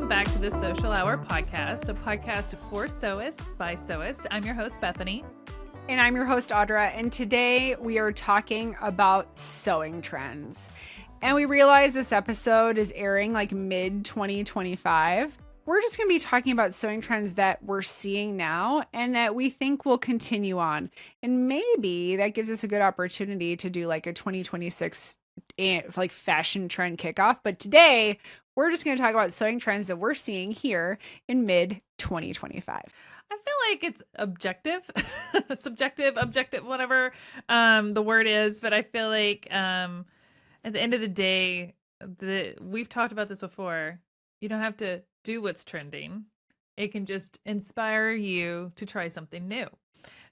welcome back to the Sewcial Hour Podcast, a podcast for sewists by sewists. I'm your host, Bethany. And I'm your host, Audra, and today we are talking about sewing trends. And we realize this episode is airing like mid-2025. We're just going to be talking about sewing trends that we're seeing now and that we think will continue on. And maybe that gives us a good opportunity to do like a 2026 like fashion trend kickoff. But today, we're just going to talk about sewing trends that we're seeing here in mid-2025. I feel like it's objective, subjective, objective, whatever the word is. But I feel like at the end of the day, we've talked about this before. You don't have to do what's trending. It can just inspire you to try something new.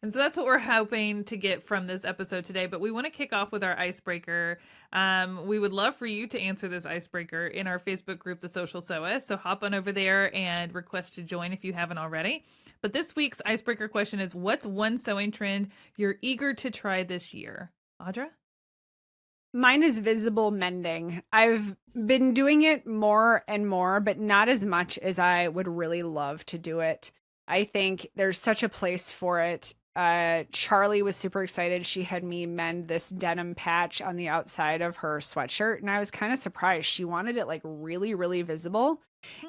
And so that's what we're hoping to get from this episode today. But we want to kick off with our icebreaker. We would love for you to answer this icebreaker in our Facebook group, The Sewcial Sewist. So hop on over there and request to join if you haven't already. But this week's icebreaker question is, what's one sewing trend you're eager to try this year? Audra? Mine is visible mending. I've been doing it more and more, but not as much as I would really love to do it. I think there's such a place for it. Charlie was super excited. She had me mend this denim patch on the outside of her sweatshirt, and I was kind of surprised. She wanted it like really, really visible,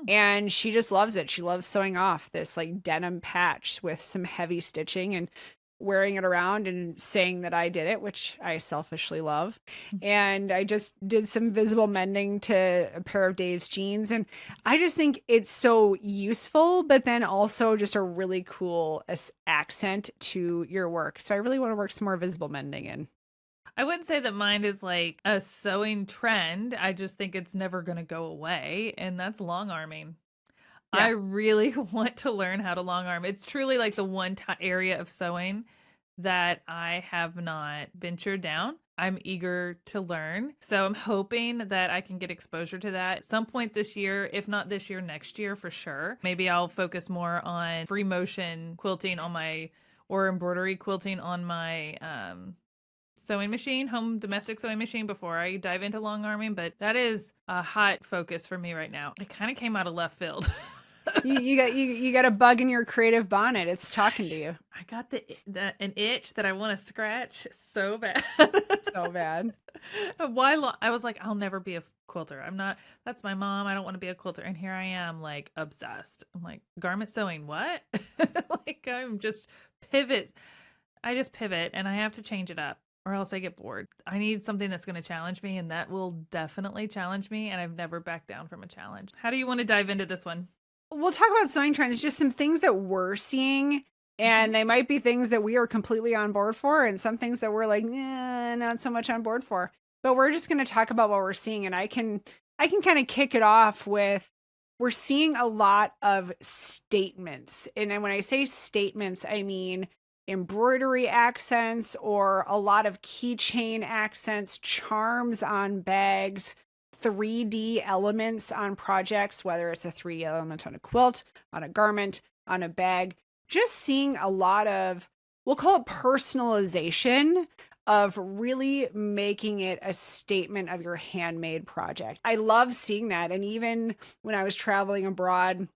and she just loves it. She loves sewing off this like denim patch with some heavy stitching and wearing it around and saying that I did it, which I selfishly love. And I just did some visible mending to a pair of Dave's jeans. And I just think it's so useful, but then also just a really cool accent to your work. So I really want to work some more visible mending in. I wouldn't say that mine is like a sewing trend. I just think it's never going to go away. And that's long arming. I really want to learn how to long arm. It's truly like the one area of sewing that I have not ventured down. I'm eager to learn. So I'm hoping that I can get exposure to that at some point this year. If not this year, next year for sure. Maybe I'll focus more on free motion quilting or embroidery quilting on my sewing machine, home domestic sewing machine, before I dive into long arming. But that is a hot focus for me right now. It kind of came out of left field. You got a bug in your creative bonnet. It's talking to you. I got an itch that I want to scratch so bad. So bad. I was like, I'll never be a quilter. That's my mom. I don't want to be a quilter. And here I am, like, obsessed. I'm like, garment sewing, what? Like, I just pivot and I have to change it up, or else I get bored. I need something that's going to challenge me, and that will definitely challenge me. And I've never backed down from a challenge. How do you want to dive into this one? We'll talk about sewing trends, just some things that we're seeing, and they might be things that we are completely on board for, and some things that we're like, not so much on board for. But we're just going to talk about what we're seeing, and I can kind of kick it off with, we're seeing a lot of statements. And when I say statements, I mean embroidery accents or a lot of keychain accents, charms on bags, 3D elements on projects, whether it's a 3D element on a quilt, on a garment, on a bag. Just seeing a lot of, we'll call it personalization, of really making it a statement of your handmade project. I love seeing that. And even when I was traveling abroad,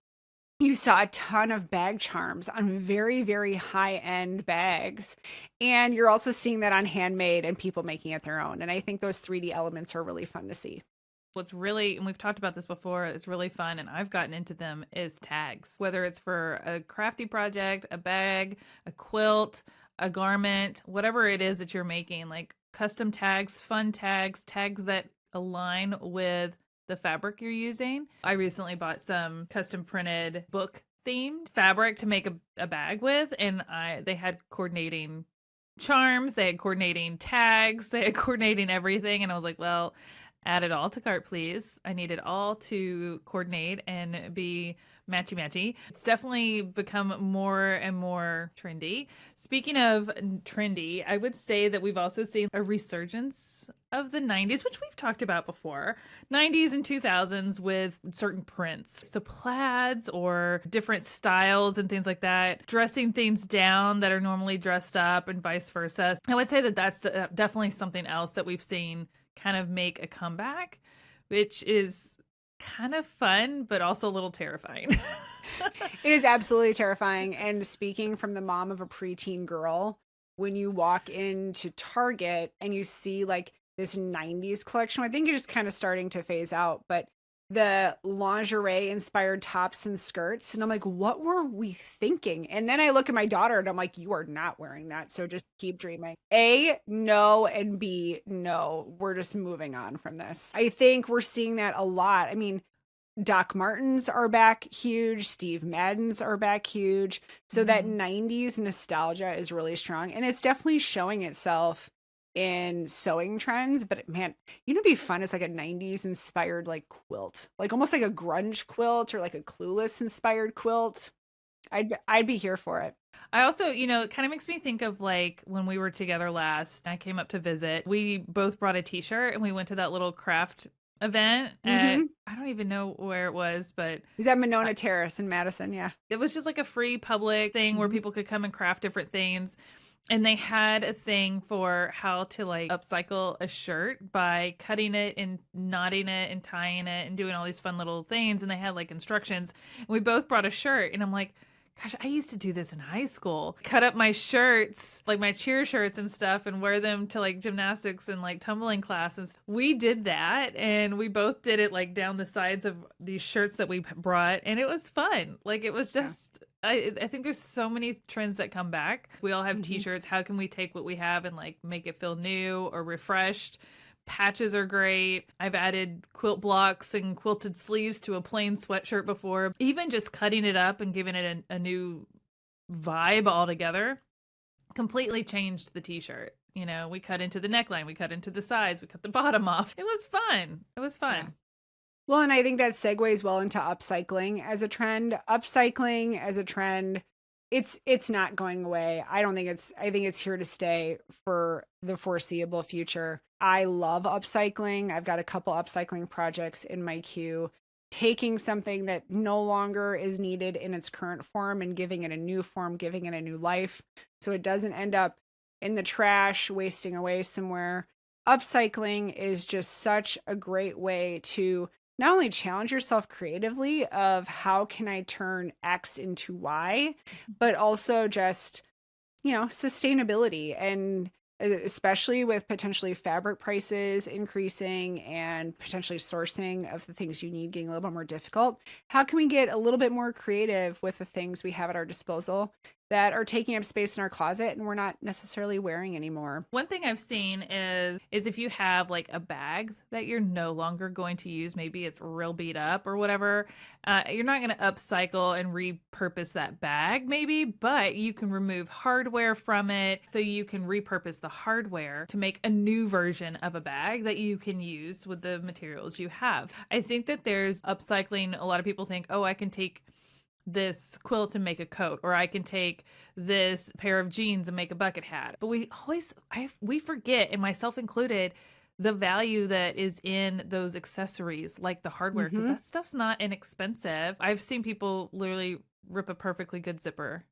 you saw a ton of bag charms on very, very high-end bags. And you're also seeing that on handmade and people making it their own. And I think those 3D elements are really fun to see. What's really, and we've talked about this before, it's really fun, and I've gotten into them, is tags. Whether it's for a crafty project, a bag, a quilt, a garment, whatever it is that you're making, like custom tags, fun tags, tags that align with the fabric you're using. I recently bought some custom printed book themed fabric to make a bag with, and they had coordinating charms, they had coordinating tags, they had coordinating everything, and I was like, well, add it all to cart, please. I need it all to coordinate and be matchy-matchy. It's definitely become more and more trendy. Speaking of trendy, I would say that we've also seen a resurgence of the 90s, which we've talked about before. 90s and 2000s with certain prints. So plaids or different styles and things like that. Dressing things down that are normally dressed up and vice versa. I would say that that's definitely something else that we've seen kind of make a comeback, which is kind of fun, but also a little terrifying. It is absolutely terrifying. And speaking from the mom of a preteen girl, when you walk into Target and you see like this 90s collection, I think it's just kind of starting to phase out, but the lingerie inspired tops and skirts. And I'm like, what were we thinking? And then I look at my daughter and I'm like, you are not wearing that. So just keep dreaming. A, no. And B, no. We're just moving on from this. I think we're seeing that a lot. I mean, Doc Martens are back huge. Steve Madden's are back huge. So that 90s nostalgia is really strong. And it's definitely showing itself in sewing trends. But man, you know, it'd be fun as like a 90s inspired like quilt, like almost like a grunge quilt or like a Clueless inspired quilt. I'd be here for it. I also, it kind of makes me think of like when we were together last, I came up to visit. We both brought a t-shirt and we went to that little craft event at, I don't even know where it was, but is that Monona Terrace in Madison? Yeah. It was just like a free public thing where people could come and craft different things. And they had a thing for how to like upcycle a shirt by cutting it and knotting it and tying it and doing all these fun little things. And they had like instructions. And we both brought a shirt and I'm like, gosh, I used to do this in high school. Cut up my shirts, like my cheer shirts and stuff, and wear them to like gymnastics and like tumbling classes. We did that, and we both did it like down the sides of these shirts that we brought, and it was fun. Like it was just, I think there's so many trends that come back. We all have t-shirts. How can we take what we have and like make it feel new or refreshed? Patches are great. I've added quilt blocks and quilted sleeves to a plain sweatshirt before. Even just cutting it up and giving it a new vibe altogether completely changed the t-shirt. We cut into the neckline, we cut into the sides, we cut the bottom off. It was fun. Yeah. Well, and I think that segues well into upcycling as a trend. Upcycling as a trend, it's not going away. I think it's here to stay for the foreseeable future. I love upcycling. I've got a couple upcycling projects in my queue, taking something that no longer is needed in its current form and giving it a new form, giving it a new life, so it doesn't end up in the trash, wasting away somewhere. Upcycling is just such a great way to not only challenge yourself creatively of how can I turn X into Y, but also just, sustainability, and especially with potentially fabric prices increasing and potentially sourcing of the things you need getting a little bit more difficult. How can we get a little bit more creative with the things we have at our disposal that are taking up space in our closet and we're not necessarily wearing anymore? One thing I've seen is if you have like a bag that you're no longer going to use, maybe it's real beat up or whatever, you're not going to upcycle and repurpose that bag maybe, but you can remove hardware from it, so you can repurpose the hardware to make a new version of a bag that you can use with the materials you have. I think that there's upcycling. A lot of people think, oh, I can take this quilt and make a coat, or I can take this pair of jeans and make a bucket hat. But we forget, and myself included, the value that is in those accessories, like the hardware, because that stuff's not inexpensive. I've seen people literally rip a perfectly good zipper,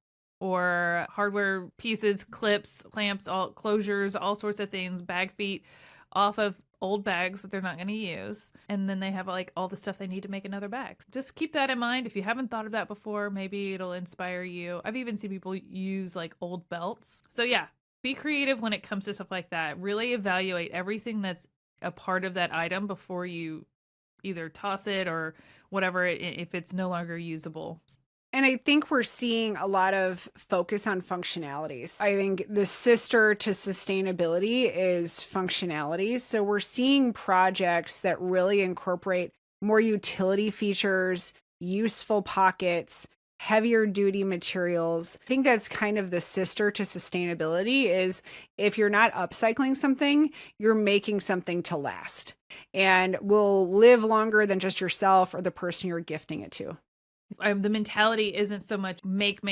or hardware pieces, clips, clamps, all closures, all sorts of things, bag feet off of old bags that they're not going to use, and then they have like all the stuff they need to make another bag. Just keep that in mind. If you haven't thought of that before, maybe it'll inspire you. I've even seen people use like old belts. So yeah, be creative when it comes to stuff like that. Really evaluate everything that's a part of that item before you either toss it or whatever, if it's no longer usable. And I think we're seeing a lot of focus on functionalities. I think the sister to sustainability is functionality. So we're seeing projects that really incorporate more utility features, useful pockets, heavier duty materials. I think that's kind of the sister to sustainability, is if you're not upcycling something, you're making something to last and will live longer than just yourself or the person you're gifting it to. The mentality isn't so much make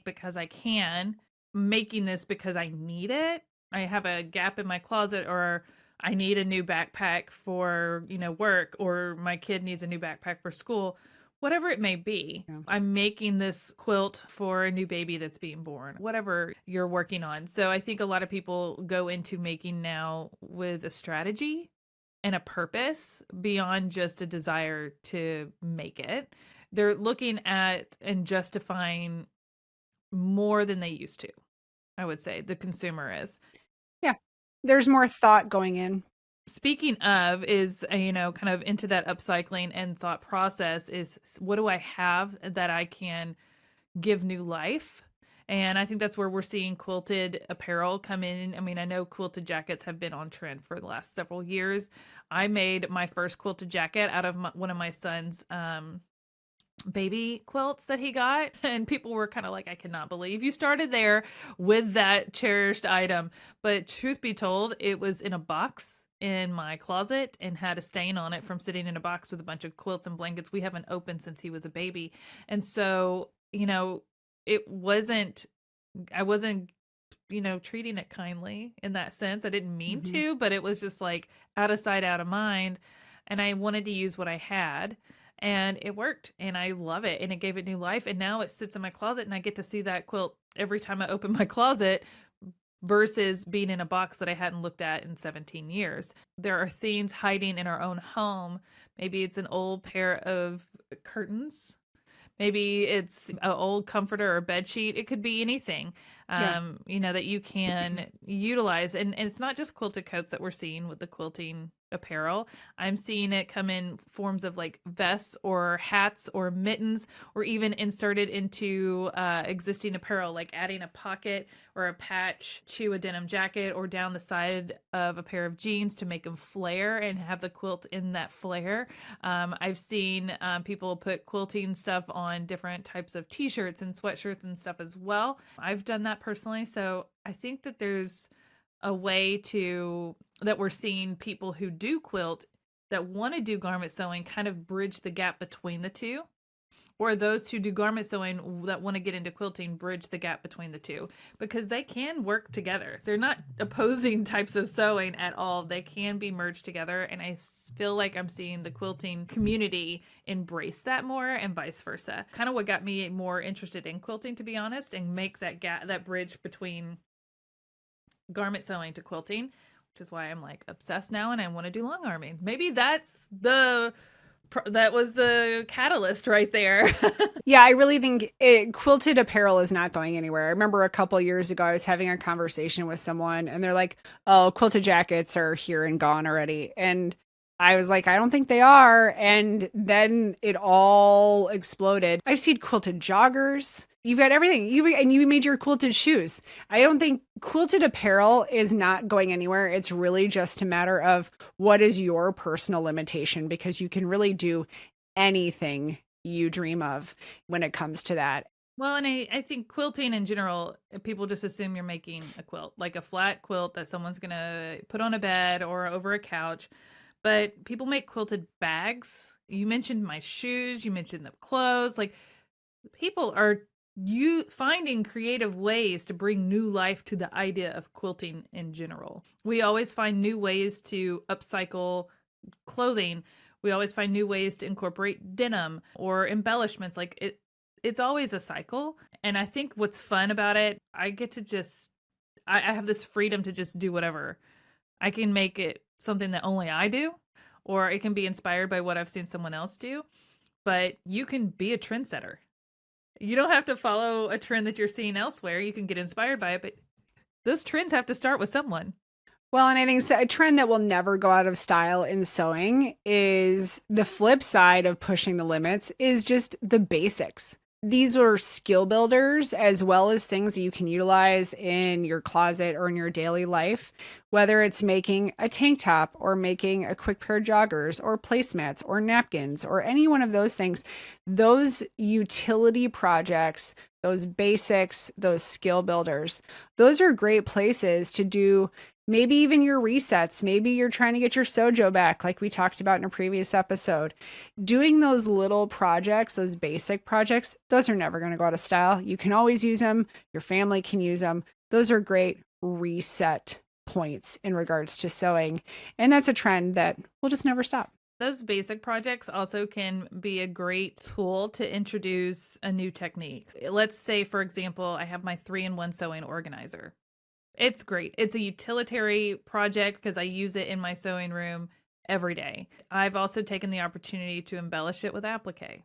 because I can, making this because I need it. I have a gap in my closet, or I need a new backpack for, work, or my kid needs a new backpack for school, whatever it may be. Yeah. I'm making this quilt for a new baby that's being born, whatever you're working on. So I think a lot of people go into making now with a strategy and a purpose beyond just a desire to make it. They're looking at and justifying more than they used to, I would say. The consumer is. Yeah. There's more thought going in. Speaking of is, kind of into that upcycling and thought process is, what do I have that I can give new life? And I think that's where we're seeing quilted apparel come in. I mean, I know quilted jackets have been on trend for the last several years. I made my first quilted jacket out of one of my son's baby quilts that he got, and people were kind of like, I cannot believe you started there with that cherished item. But truth be told, it was in a box in my closet and had a stain on it from sitting in a box with a bunch of quilts and blankets we haven't opened since he was a baby. And so, I wasn't treating it kindly in that sense. I didn't mean to, but it was just like out of sight, out of mind. And I wanted to use what I had, and it worked, and I love it, and it gave it new life. And now it sits in my closet, and I get to see that quilt every time I open my closet versus being in a box that I hadn't looked at in 17 years. There are things hiding in our own home. Maybe it's an old pair of curtains. Maybe it's an old comforter or bed sheet. It could be anything, that you can utilize. And it's not just quilted coats that we're seeing with the quilting apparel. I'm seeing it come in forms of like vests or hats or mittens, or even inserted into existing apparel, like adding a pocket or a patch to a denim jacket or down the side of a pair of jeans to make them flare and have the quilt in that flare. I've seen people put quilting stuff on different types of t-shirts and sweatshirts and stuff as well. I've done that personally. So I think that there's a way that we're seeing people who do quilt that want to do garment sewing kind of bridge the gap between the two, or those who do garment sewing that want to get into quilting bridge the gap between the two, because they can work together. They're not opposing types of sewing at all. They can be merged together, and I feel like I'm seeing the quilting community embrace that more, and vice versa. Kind of what got me more interested in quilting, to be honest, and make that gap, that bridge between garment sewing to quilting, which is why I'm like obsessed now, and I want to do long arming. Maybe that was the catalyst right there. Yeah, I really think quilted apparel is not going anywhere. I remember a couple years ago, I was having a conversation with someone, and they're like, "Oh, quilted jackets are here and gone already." And I was like, I don't think they are. And then it all exploded. I've seen quilted joggers. You've got everything. You made your quilted shoes. I don't think quilted apparel is not going anywhere. It's really just a matter of what is your personal limitation, because you can really do anything you dream of when it comes to that. Well, and I think quilting in general, people just assume you're making a quilt, like a flat quilt that someone's going to put on a bed or over a couch. But people make quilted bags. You mentioned my shoes. You mentioned the clothes. Like, people are finding creative ways to bring new life to the idea of quilting in general. We always find new ways to upcycle clothing. We always find new ways to incorporate denim or embellishments. Like, it's always a cycle. And I think what's fun about it, I get to I have this freedom to just do whatever. I can make it something that only I do, or it can be inspired by what I've seen someone else do. But you can be a trendsetter. You don't have to follow a trend that you're seeing elsewhere. You can get inspired by it, but those trends have to start with someone. Well, and I think a trend that will never go out of style in sewing is the flip side of pushing the limits is just the basics. These are skill builders as well as things that you can utilize in your closet or in your daily life, whether it's making a tank top or making a quick pair of joggers or placemats or napkins or any one of those things. Those utility projects, those basics, those skill builders, those are great places to do. Maybe even your resets. Maybe you're trying to get your Sojo back, like we talked about in a previous episode. Doing those little projects, those basic projects, those are never going to go out of style. You can always use them. Your family can use them. Those are great reset points in regards to sewing. And that's a trend that will just never stop. Those basic projects also can be a great tool to introduce a new technique. Let's say, for example, I have my 3-in-1 sewing organizer. It's great. It's a utilitarian project because I use it in my sewing room every day. I've also taken the opportunity to embellish it with applique.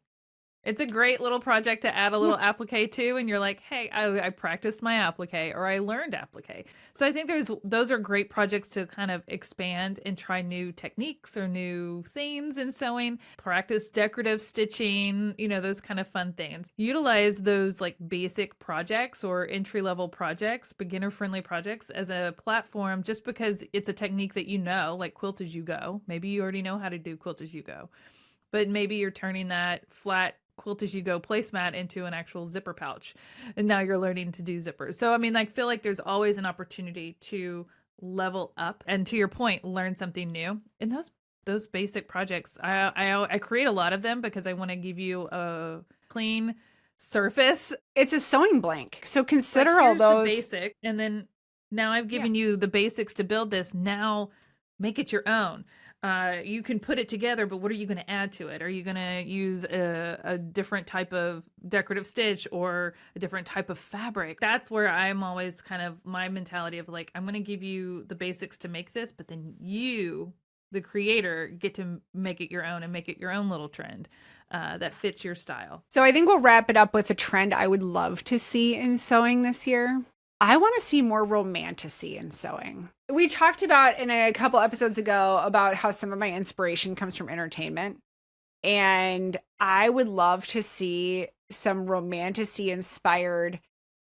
It's a great little project to add a little applique to, and you're like, hey, I practiced my applique, or I learned applique. So I think those are great projects to kind of expand and try new techniques or new things in sewing, practice decorative stitching, those kind of fun things. Utilize those like basic projects or entry-level projects, beginner-friendly projects as a platform, just because it's a technique that like quilt as you go. Maybe you already know how to do quilt as you go, but maybe you're turning that flat quilt as you go placemat into an actual zipper pouch, and now you're learning to do zippers. So I feel like there's always an opportunity to level up, and to your point, learn something new. And those basic projects, I create a lot of them because I want to give you a clean surface. It's a sewing blank, so consider like, all those the basic, and then now I've given you the basics to build this. Now make it your own. You can put it together, but what are you going to add to it? Are you going to use a different type of decorative stitch or a different type of fabric? That's where I'm always kind of my mentality of like, I'm going to give you the basics to make this, but then you, the creator, get to make it your own and make it your own little trend that fits your style. So I think we'll wrap it up with a trend I would love to see in sewing this year. I want to see more romantasy in sewing. We talked about in a couple episodes ago about how some of my inspiration comes from entertainment. And I would love to see some romantasy inspired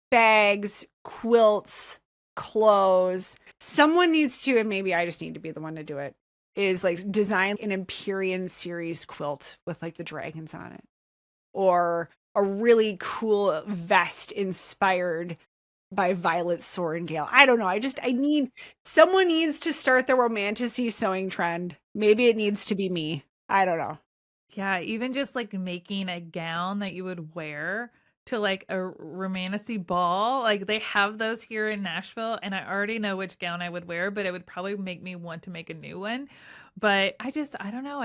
bags, quilts, clothes. Someone needs to, and maybe I just need to be the one to do it, is like design an Empyrean series quilt with like the dragons on it. Or a really cool vest inspired by Violet Sorengale. I don't know. Someone needs to start the romantasy sewing trend. Maybe it needs to be me. I don't know. Yeah, even just like making a gown that you would wear to like a romantasy ball. Like they have those here in Nashville, and I already know which gown I would wear, but it would probably make me want to make a new one. But I don't know.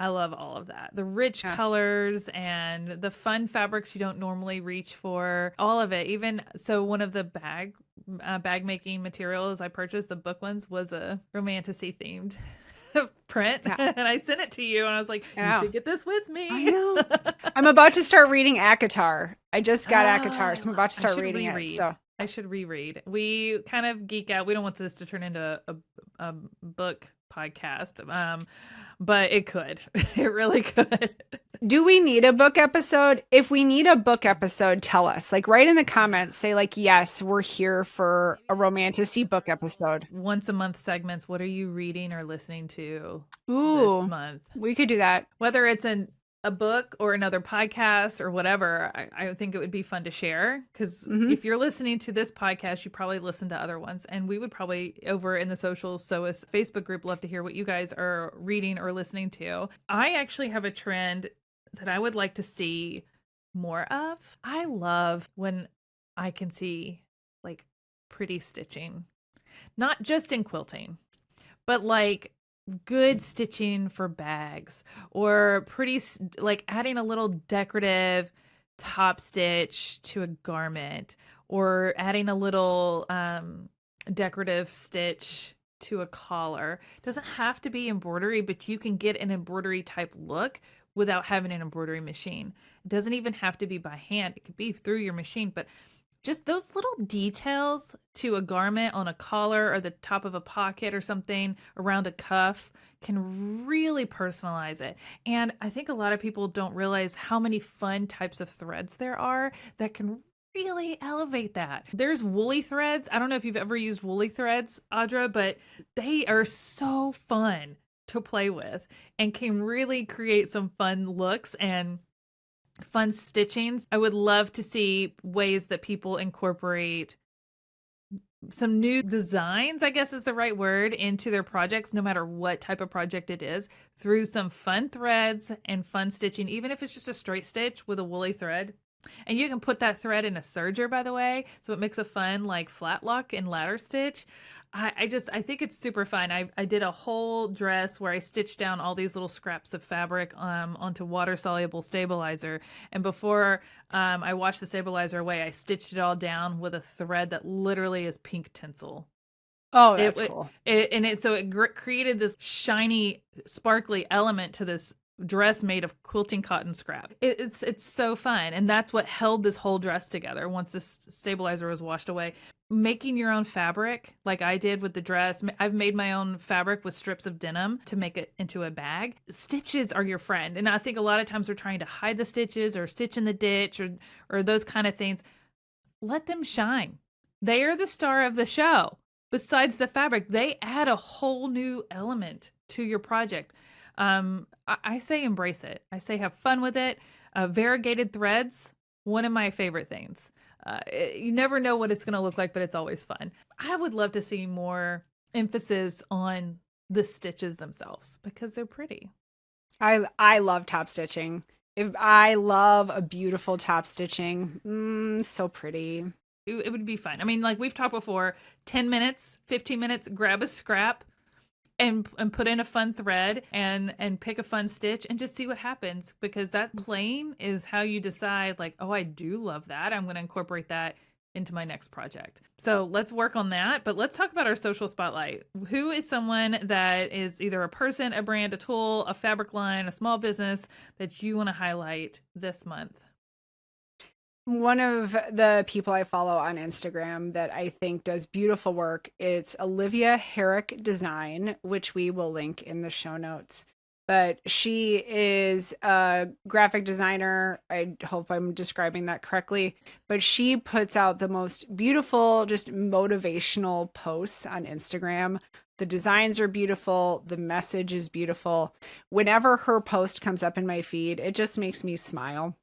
I love all of that. The rich colors and the fun fabrics you don't normally reach for, all of it. Even so, one of the bag making materials I purchased, the book ones, was a romantasy themed print. And I sent it to you and I was like, you should get this with me. I know. I'm about to start reading ACOTAR. I just got ACOTAR, so I'm about to start reading it. So I should reread. We kind of geek out. We don't want this to turn into a book podcast. But it could. It really could. Do we need a book episode? If we need a book episode, tell us. Like, write in the comments. Say, like, yes, we're here for a romantasy book episode. Once a month segments. What are you reading or listening to this month? We could do that. Whether it's a book or another podcast or whatever, I think it would be fun to share, because if you're listening to this podcast, you probably listen to other ones, and we would probably over in the Sewcial Sewist Facebook group love to hear what you guys are reading or listening to. I actually have a trend that I would like to see more of. I love when I can see like pretty stitching, not just in quilting, but like good stitching for bags, or pretty like adding a little decorative top stitch to a garment, or adding a little decorative stitch to a collar. It doesn't have to be embroidery, but you can get an embroidery type look without having an embroidery machine. It doesn't even have to be by hand. It could be through your machine, but just those little details to a garment on a collar or the top of a pocket or something around a cuff can really personalize it. And I think a lot of people don't realize how many fun types of threads there are that can really elevate that. There's woolly threads. I don't know if you've ever used woolly threads, Audra, but they are so fun to play with and can really create some fun looks and fun stitchings. I would love to see ways that people incorporate some new designs, I guess is the right word, into their projects, no matter what type of project it is, through some fun threads and fun stitching, even if it's just a straight stitch with a woolly thread. And you can put that thread in a serger, by the way, so it makes a fun like flat lock and ladder stitch. I think it's super fun. I did a whole dress where I stitched down all these little scraps of fabric onto water soluble stabilizer, and before I washed the stabilizer away, I stitched it all down with a thread that literally is pink tinsel. Oh, It, that's cool. it created this shiny, sparkly element to this dress made of quilting cotton scrap. It's so fun, and that's what held this whole dress together. Once this stabilizer was washed away, making your own fabric, like I did with the dress. I've made my own fabric with strips of denim to make it into a bag. Stitches are your friend, and I think a lot of times we're trying to hide the stitches or stitch in the ditch or those kind of things. Let them shine. They are the star of the show. Besides the fabric, they add a whole new element to your project. I say embrace it. I say have fun with it. Variegated threads, one of my favorite things. You never know what it's going to look like, but it's always fun. I would love to see more emphasis on the stitches themselves because they're pretty. I love top stitching. If I love a beautiful top stitching, so pretty. It would be fun. I mean, like we've talked before, 10 minutes, 15 minutes, grab a scrap and put in a fun thread and pick a fun stitch and just see what happens, because that playing is how you decide like, oh, I do love that. I'm going to incorporate that into my next project. So let's work on that. But let's talk about our social spotlight. Who is someone that is either a person, a brand, a tool, a fabric line, a small business that you want to highlight this month? One of the people I follow on Instagram that I think does beautiful work, it's Olivia Herrick Design, which we will link in the show notes. But she is a graphic designer. I hope I'm describing that correctly. But she puts out the most beautiful, just motivational posts on Instagram. The designs are beautiful. The message is beautiful. Whenever her post comes up in my feed, it just makes me smile.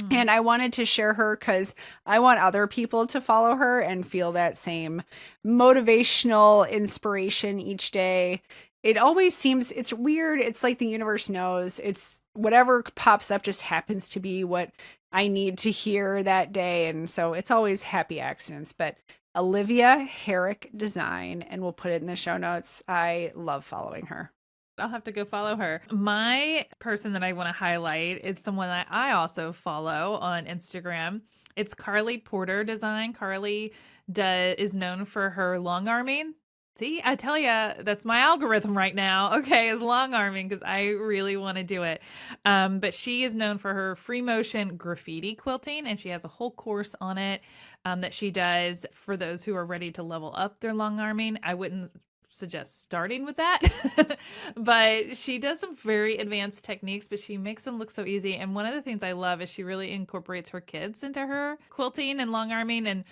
And I wanted to share her because I want other people to follow her and feel that same motivational inspiration each day. It always seems, it's weird. It's like the universe knows. It's whatever pops up just happens to be what I need to hear that day. And so it's always happy accidents. But Olivia Herrick Design, and we'll put it in the show notes. I love following her. I'll have to go follow her. My person that I want to highlight is someone that I also follow on Instagram. It's Carly Porter Design. Carly is known for her long arming. See, I tell you, that's my algorithm right now. Okay, is long arming because I really want to do it. But she is known for her free motion graffiti quilting, and she has a whole course on it that she does for those who are ready to level up their long arming. I wouldn't suggest starting with that, but she does some very advanced techniques, but she makes them look so easy. And one of the things I love is she really incorporates her kids into her quilting and long arming, and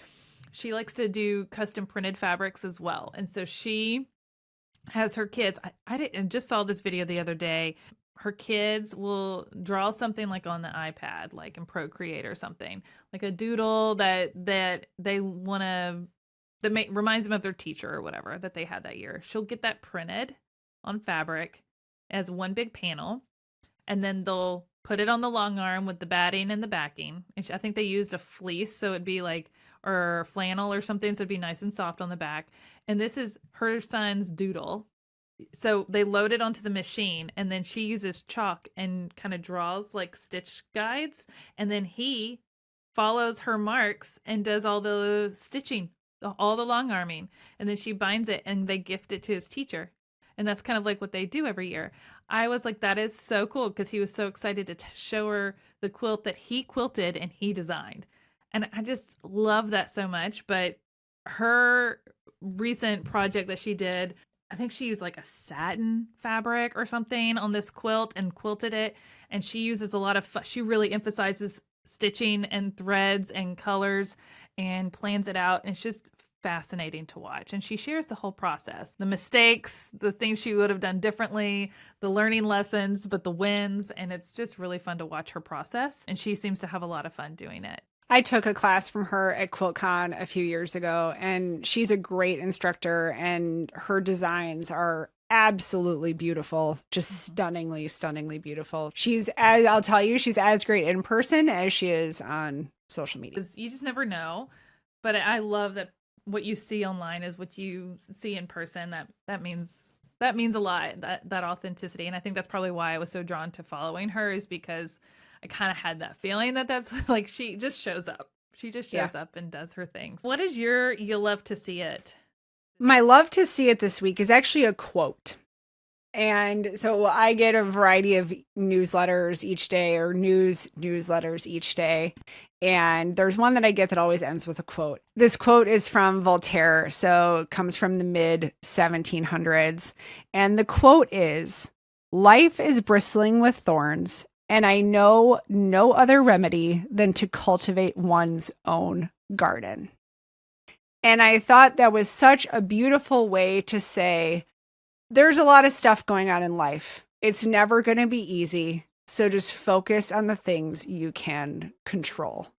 she likes to do custom printed fabrics as well. And so she has her kids. I just saw this video the other day. Her kids will draw something like on the iPad, like in Procreate or something, like a doodle that they want to, reminds them of their teacher or whatever that they had that year. She'll get that printed on fabric as one big panel, and then they'll put it on the long arm with the batting and the backing. And I think they used a fleece, so it'd be like, or flannel or something, so it'd be nice and soft on the back. And this is her son's doodle. So they load it onto the machine, and then she uses chalk and kind of draws like stitch guides, and then he follows her marks and does all the stitching, all the long arming, and then she binds it and they gift it to his teacher. And that's kind of like what they do every year. I was like, that is so cool, because he was so excited to show her the quilt that he quilted and he designed. And I just love that so much. But her recent project that she did, I think she used like a satin fabric or something on this quilt and quilted it. And she uses a lot of, she really emphasizes stitching and threads and colors and plans it out. And it's just fascinating to watch. And she shares the whole process, the mistakes, the things she would have done differently, the learning lessons, but the wins. And it's just really fun to watch her process. And she seems to have a lot of fun doing it. I took a class from her at QuiltCon a few years ago, and she's a great instructor, and her designs are absolutely beautiful, just stunningly, stunningly beautiful. I'll tell you, she's as great in person as she is on social media. You just never know, but I love that what you see online is what you see in person. That means a lot, that authenticity. And I think that's probably why I was so drawn to following her, is because I kind of had that feeling that's like, she just shows up. She just shows up and does her thing. What is you love to see it My love to see it this week is actually a quote. And so I get a variety of newsletters each day or newsletters each day. And there's one that I get that always ends with a quote. This quote is from Voltaire. So it comes from the mid 1700s. And the quote is, "Life is bristling with thorns, and I know no other remedy than to cultivate one's own garden." And I thought that was such a beautiful way to say, there's a lot of stuff going on in life. It's never going to be easy. So just focus on the things you can control.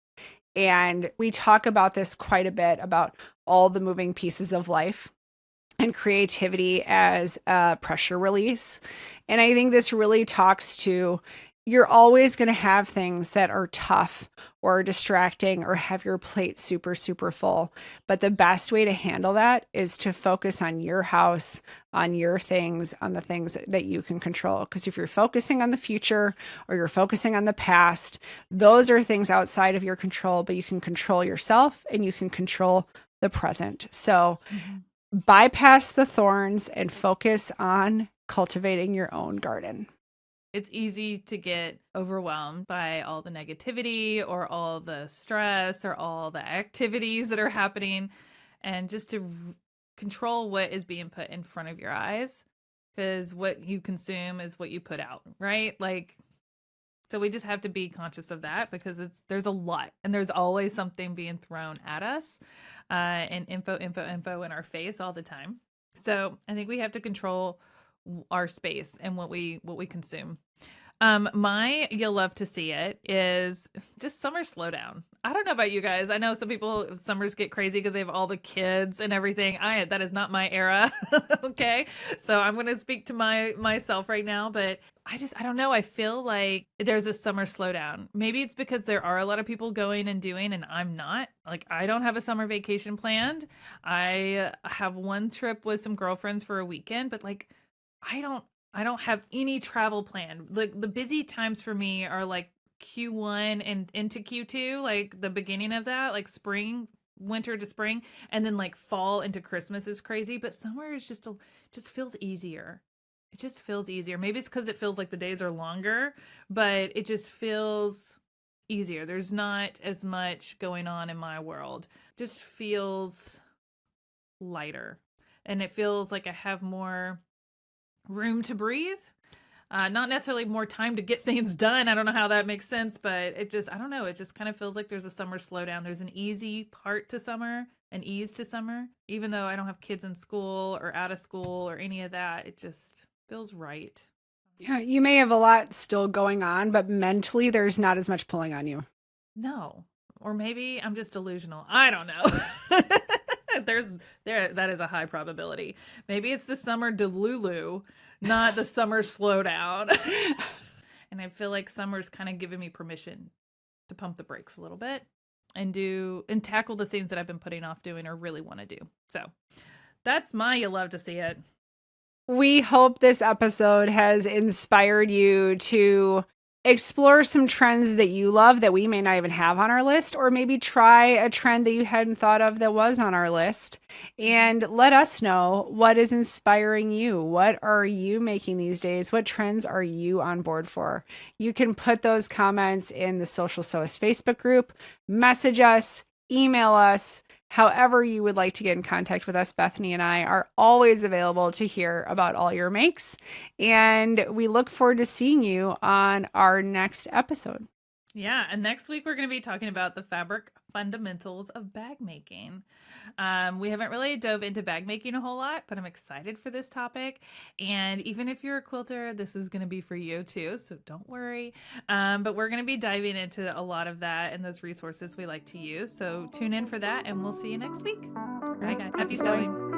And we talk about this quite a bit, about all the moving pieces of life and creativity as a pressure release. And I think this really talks to, you're always going to have things that are tough or distracting or have your plate super, super full. But the best way to handle that is to focus on your house, on your things, on the things that you can control. Because if you're focusing on the future or you're focusing on the past, those are things outside of your control, but you can control yourself and you can control the present. So bypass the thorns and focus on cultivating your own garden. It's easy to get overwhelmed by all the negativity or all the stress or all the activities that are happening, and just to control what is being put in front of your eyes, because what you consume is what you put out, right? Like, so we just have to be conscious of that, because there's a lot, and there's always something being thrown at us, and info in our face all the time. So I think we have to control our space and what we consume. My you'll love to see it is just summer slowdown. I don't know about you guys. I know some people, summers get crazy because they have all the kids and everything. That is not my era. Okay. So I'm going to speak to myself right now, but I don't know. I feel like there's a summer slowdown. Maybe it's because there are a lot of people going and doing, and I'm not. Like, I don't have a summer vacation planned. I have one trip with some girlfriends for a weekend, but like, I don't have any travel planned. Like, the busy times for me are like Q1 and into Q2, like the beginning of that, like spring, winter to spring, and then like fall into Christmas is crazy. But summer is just feels easier. It just feels easier. Maybe it's because it feels like the days are longer, but it just feels easier. There's not as much going on in my world. Just feels lighter, and it feels like I have more room to breathe, not necessarily more time to get things done. I don't know how that makes sense, but I don't know, it just kind of feels like there's a summer slowdown. There's an easy part to summer, an ease to summer. Even though I don't have kids in school or out of school or any of that, it just feels right. Yeah, you may have a lot still going on, but mentally there's not as much pulling on you. No. Or maybe I'm just delusional. I don't know. That is a high probability. Maybe it's the summer delulu, not the summer slowdown. And I feel like summer's kind of giving me permission to pump the brakes a little bit and tackle the things that I've been putting off doing or really want to do. So that's you love to see it. We hope this episode has inspired you to explore some trends that you love that we may not even have on our list, or maybe try a trend that you hadn't thought of that was on our list, and let us know what is inspiring you. What are you making these days? What trends are you on board for? You can put those comments in the Social Sewist Facebook group, message us, email us. However you would like to get in contact with us, Bethany and I are always available to hear about all your makes. And we look forward to seeing you on our next episode. Yeah, and next week we're going to be talking about the fabric fundamentals of bag making. We haven't really dove into bag making a whole lot, but I'm excited for this topic. And even if you're a quilter, this is going to be for you too, so don't worry. But we're going to be diving into a lot of that and those resources we like to use. So tune in for that, and we'll see you next week. All right, guys. Happy sewing.